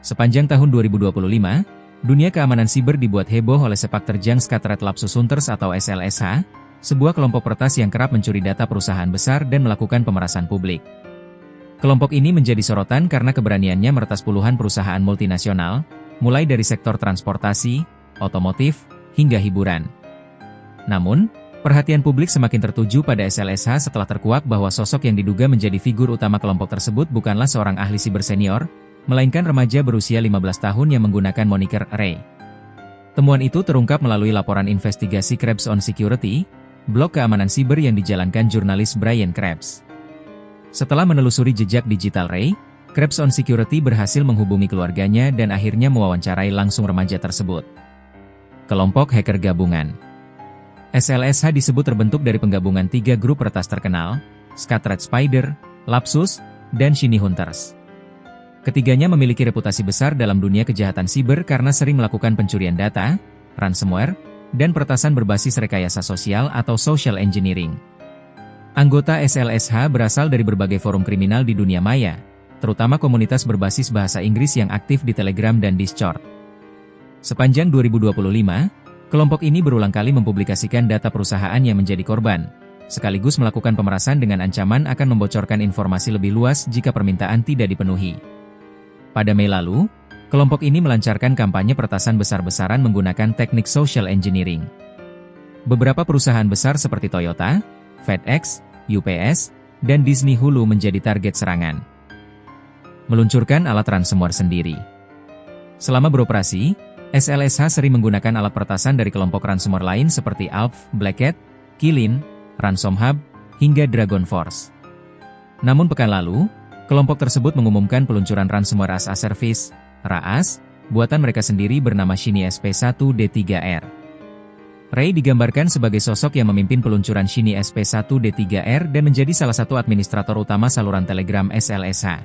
Sepanjang tahun 2025, dunia keamanan siber dibuat heboh oleh sepak terjang Scattered Lapsus Hunters atau SLSH, sebuah kelompok peretas yang kerap mencuri data perusahaan besar dan melakukan pemerasan publik. Kelompok ini menjadi sorotan karena keberaniannya meretas puluhan perusahaan multinasional, mulai dari sektor transportasi, otomotif, hingga hiburan. Namun, perhatian publik semakin tertuju pada SLSH setelah terkuak bahwa sosok yang diduga menjadi figur utama kelompok tersebut bukanlah seorang ahli siber senior, melainkan remaja berusia 15 tahun yang menggunakan moniker Ray. Temuan itu terungkap melalui laporan investigasi Krebs on Security, blog keamanan siber yang dijalankan jurnalis Brian Krebs. Setelah menelusuri jejak digital Ray, Krebs on Security berhasil menghubungi keluarganya dan akhirnya mewawancarai langsung remaja tersebut. Kelompok hacker gabungan SLSH disebut terbentuk dari penggabungan 3 grup peretas terkenal, Scattered Spider, Lapsus, dan Shiny Hunters. Ketiganya memiliki reputasi besar dalam dunia kejahatan siber karena sering melakukan pencurian data, ransomware, dan peretasan berbasis rekayasa sosial atau social engineering. Anggota SLSH berasal dari berbagai forum kriminal di dunia maya, terutama komunitas berbasis bahasa Inggris yang aktif di Telegram dan Discord. Sepanjang 2025, kelompok ini berulang kali mempublikasikan data perusahaan yang menjadi korban, sekaligus melakukan pemerasan dengan ancaman akan membocorkan informasi lebih luas jika permintaan tidak dipenuhi. Pada Mei lalu, kelompok ini melancarkan kampanye peretasan besar-besaran menggunakan teknik social engineering. Beberapa perusahaan besar seperti Toyota, FedEx, UPS, dan Disney Hulu menjadi target serangan. Meluncurkan alat ransomware sendiri. Selama beroperasi, SLSH sering menggunakan alat peretasan dari kelompok ransomware lain seperti Alph, Black Hat, Kylin, RansomHub, hingga Dragon Force. Namun pekan lalu, kelompok tersebut mengumumkan peluncuran ransomware as a service, RAAS, buatan mereka sendiri bernama Shiny SP1D3R. Ray digambarkan sebagai sosok yang memimpin peluncuran Shiny SP1D3R dan menjadi salah satu administrator utama saluran Telegram SLSH.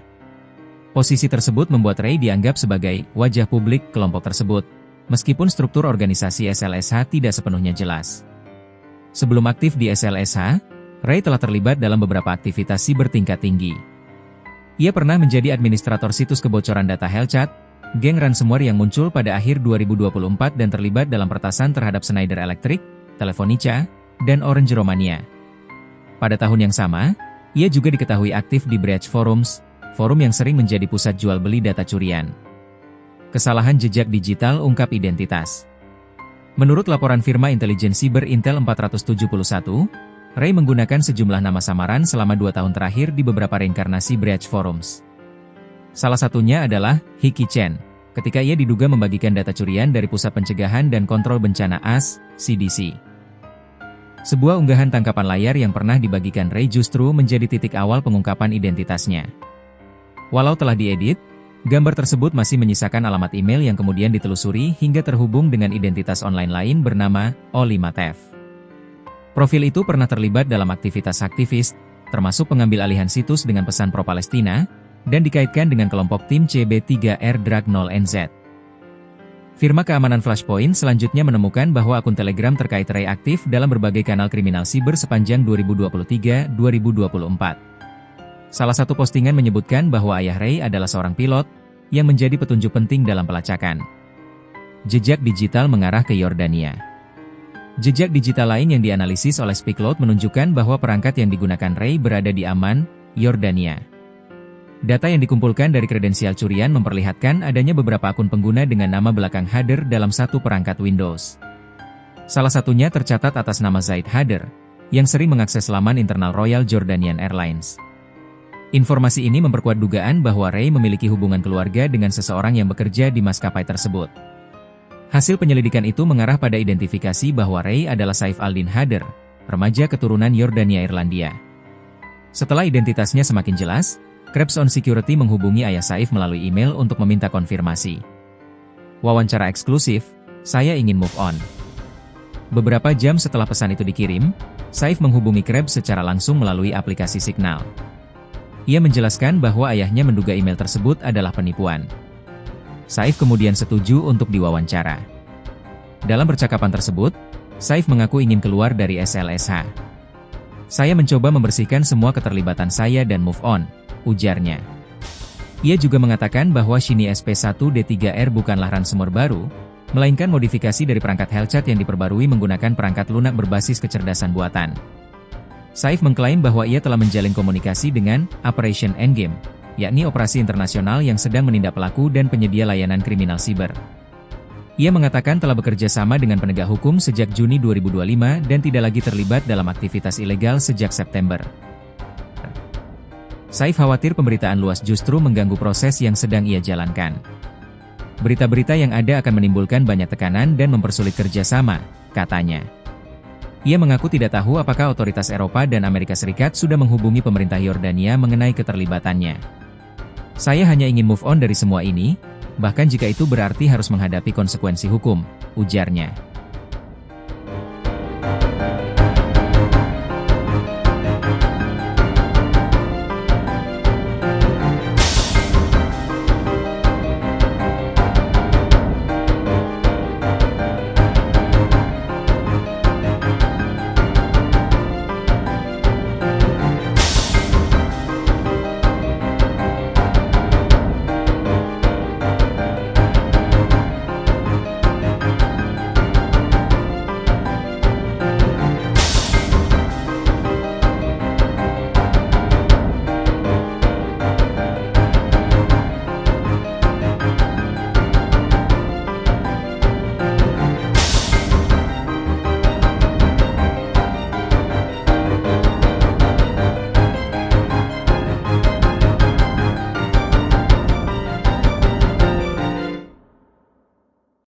Posisi tersebut membuat Ray dianggap sebagai wajah publik kelompok tersebut, meskipun struktur organisasi SLSH tidak sepenuhnya jelas. Sebelum aktif di SLSH, Ray telah terlibat dalam beberapa aktivitas siber tingkat tinggi. Ia pernah menjadi administrator situs kebocoran data Hellcat, geng ransomware yang muncul pada akhir 2024 dan terlibat dalam peretasan terhadap Schneider Electric, Telefonica, dan Orange Romania. Pada tahun yang sama, ia juga diketahui aktif di Breach Forums, forum yang sering menjadi pusat jual beli data curian. Kesalahan jejak digital ungkap identitas. Menurut laporan firma intelijen siber Intel 471, Ray menggunakan sejumlah nama samaran selama 2 tahun terakhir di beberapa reinkarnasi Breach Forums. Salah satunya adalah Hiki Chen, ketika ia diduga membagikan data curian dari Pusat Pencegahan dan Kontrol Bencana AS, CDC. Sebuah unggahan tangkapan layar yang pernah dibagikan Ray justru menjadi titik awal pengungkapan identitasnya. Walau telah diedit, gambar tersebut masih menyisakan alamat email yang kemudian ditelusuri hingga terhubung dengan identitas online lain bernama O5Tev. Profil itu pernah terlibat dalam aktivitas aktivis, termasuk pengambil alihan situs dengan pesan pro-Palestina, dan dikaitkan dengan kelompok tim CB3R Drag 0NZ. Firma keamanan Flashpoint selanjutnya menemukan bahwa akun Telegram terkait Ray aktif dalam berbagai kanal kriminal siber sepanjang 2023-2024. Salah satu postingan menyebutkan bahwa ayah Ray adalah seorang pilot, yang menjadi petunjuk penting dalam pelacakan. Jejak digital mengarah ke Yordania. Jejak digital lain yang dianalisis oleh SpeakLoad menunjukkan bahwa perangkat yang digunakan Ray berada di Amman, Yordania. Data yang dikumpulkan dari kredensial curian memperlihatkan adanya beberapa akun pengguna dengan nama belakang Hader dalam satu perangkat Windows. Salah satunya tercatat atas nama Zaid Hader, yang sering mengakses laman internal Royal Jordanian Airlines. Informasi ini memperkuat dugaan bahwa Ray memiliki hubungan keluarga dengan seseorang yang bekerja di maskapai tersebut. Hasil penyelidikan itu mengarah pada identifikasi bahwa Ray adalah Saif Aldin Hader, remaja keturunan Yordania Irlandia. Setelah identitasnya semakin jelas, Krebs on Security menghubungi ayah Saif melalui email untuk meminta konfirmasi. Wawancara eksklusif, saya ingin move on. Beberapa jam setelah pesan itu dikirim, Saif menghubungi Krebs secara langsung melalui aplikasi Signal. Ia menjelaskan bahwa ayahnya menduga email tersebut adalah penipuan. Saif kemudian setuju untuk diwawancara. Dalam percakapan tersebut, Saif mengaku ingin keluar dari SLSH. Saya mencoba membersihkan semua keterlibatan saya dan move on, ujarnya. Ia juga mengatakan bahwa Shiny SP1D3R bukanlah ransomware baru, melainkan modifikasi dari perangkat Hellcat yang diperbarui menggunakan perangkat lunak berbasis kecerdasan buatan. Saif mengklaim bahwa ia telah menjalin komunikasi dengan Operation Endgame, yakni operasi internasional yang sedang menindak pelaku dan penyedia layanan kriminal siber. Ia mengatakan telah bekerja sama dengan penegak hukum sejak Juni 2025 dan tidak lagi terlibat dalam aktivitas ilegal sejak September. Saif khawatir pemberitaan luas justru mengganggu proses yang sedang ia jalankan. Berita-berita yang ada akan menimbulkan banyak tekanan dan mempersulit kerjasama, katanya. Ia mengaku tidak tahu apakah otoritas Eropa dan Amerika Serikat sudah menghubungi pemerintah Yordania mengenai keterlibatannya. Saya hanya ingin move on dari semua ini, bahkan jika itu berarti harus menghadapi konsekuensi hukum, ujarnya.